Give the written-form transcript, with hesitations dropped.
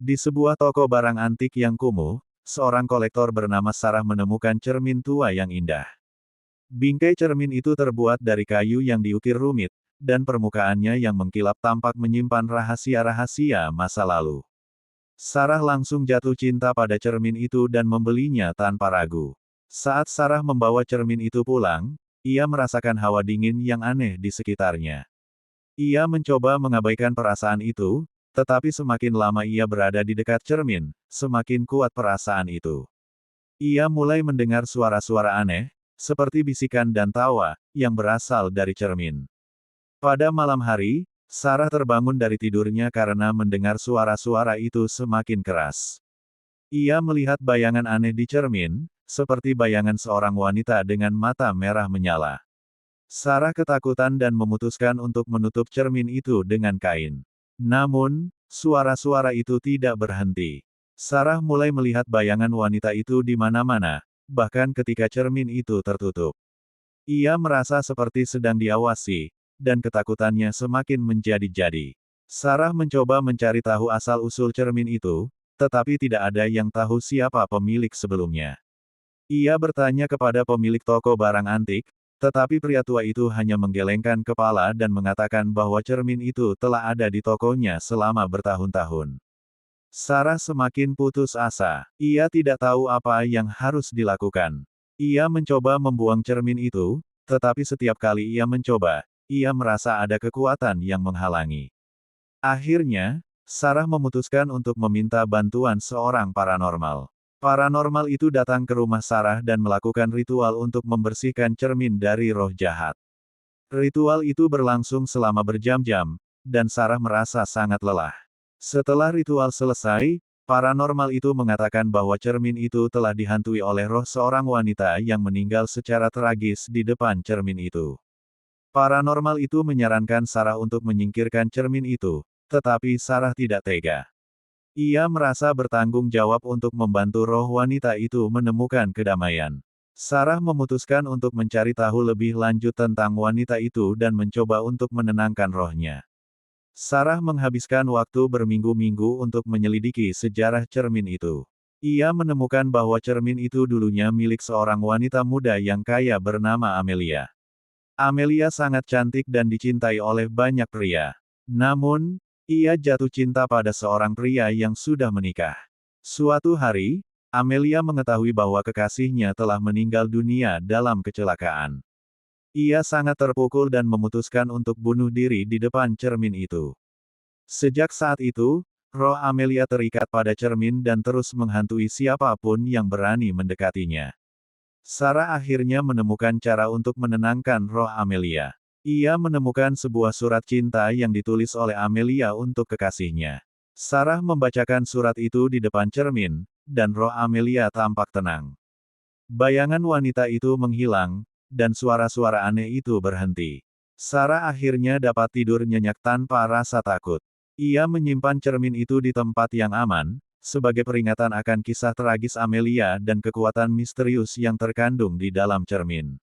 Di sebuah toko barang antik yang kumuh, seorang kolektor bernama Sarah menemukan cermin tua yang indah. Bingkai cermin itu terbuat dari kayu yang diukir rumit, dan permukaannya yang mengkilap tampak menyimpan rahasia-rahasia masa lalu. Sarah langsung jatuh cinta pada cermin itu dan membelinya tanpa ragu. Saat Sarah membawa cermin itu pulang, ia merasakan hawa dingin yang aneh di sekitarnya. Ia mencoba mengabaikan perasaan itu, tetapi semakin lama ia berada di dekat cermin, semakin kuat perasaan itu. Ia mulai mendengar suara-suara aneh, seperti bisikan dan tawa, yang berasal dari cermin. Pada malam hari, Sarah terbangun dari tidurnya karena mendengar suara-suara itu semakin keras. Ia melihat bayangan aneh di cermin, seperti bayangan seorang wanita dengan mata merah menyala. Sarah ketakutan dan memutuskan untuk menutup cermin itu dengan kain. Namun, suara-suara itu tidak berhenti. Sarah mulai melihat bayangan wanita itu di mana-mana, bahkan ketika cermin itu tertutup. Ia merasa seperti sedang diawasi, dan ketakutannya semakin menjadi-jadi. Sarah mencoba mencari tahu asal-usul cermin itu, tetapi tidak ada yang tahu siapa pemilik sebelumnya. Ia bertanya kepada pemilik toko barang antik, tetapi pria tua itu hanya menggelengkan kepala dan mengatakan bahwa cermin itu telah ada di tokonya selama bertahun-tahun. Sarah semakin putus asa. Ia tidak tahu apa yang harus dilakukan. Ia mencoba membuang cermin itu, tetapi setiap kali ia mencoba, ia merasa ada kekuatan yang menghalangi. Akhirnya, Sarah memutuskan untuk meminta bantuan seorang paranormal. Paranormal itu datang ke rumah Sarah dan melakukan ritual untuk membersihkan cermin dari roh jahat. Ritual itu berlangsung selama berjam-jam, dan Sarah merasa sangat lelah. Setelah ritual selesai, paranormal itu mengatakan bahwa cermin itu telah dihantui oleh roh seorang wanita yang meninggal secara tragis di depan cermin itu. Paranormal itu menyarankan Sarah untuk menyingkirkan cermin itu, tetapi Sarah tidak tega. Ia merasa bertanggung jawab untuk membantu roh wanita itu menemukan kedamaian. Sarah memutuskan untuk mencari tahu lebih lanjut tentang wanita itu dan mencoba untuk menenangkan rohnya. Sarah menghabiskan waktu berminggu-minggu untuk menyelidiki sejarah cermin itu. Ia menemukan bahwa cermin itu dulunya milik seorang wanita muda yang kaya bernama Amelia. Amelia sangat cantik dan dicintai oleh banyak pria. Namun, ia jatuh cinta pada seorang pria yang sudah menikah. Suatu hari, Amelia mengetahui bahwa kekasihnya telah meninggal dunia dalam kecelakaan. Ia sangat terpukul dan memutuskan untuk bunuh diri di depan cermin itu. Sejak saat itu, roh Amelia terikat pada cermin dan terus menghantui siapapun yang berani mendekatinya. Sarah akhirnya menemukan cara untuk menenangkan roh Amelia. Ia menemukan sebuah surat cinta yang ditulis oleh Amelia untuk kekasihnya. Sarah membacakan surat itu di depan cermin, dan roh Amelia tampak tenang. Bayangan wanita itu menghilang, dan suara-suara aneh itu berhenti. Sarah akhirnya dapat tidur nyenyak tanpa rasa takut. Ia menyimpan cermin itu di tempat yang aman, sebagai peringatan akan kisah tragis Amelia dan kekuatan misterius yang terkandung di dalam cermin.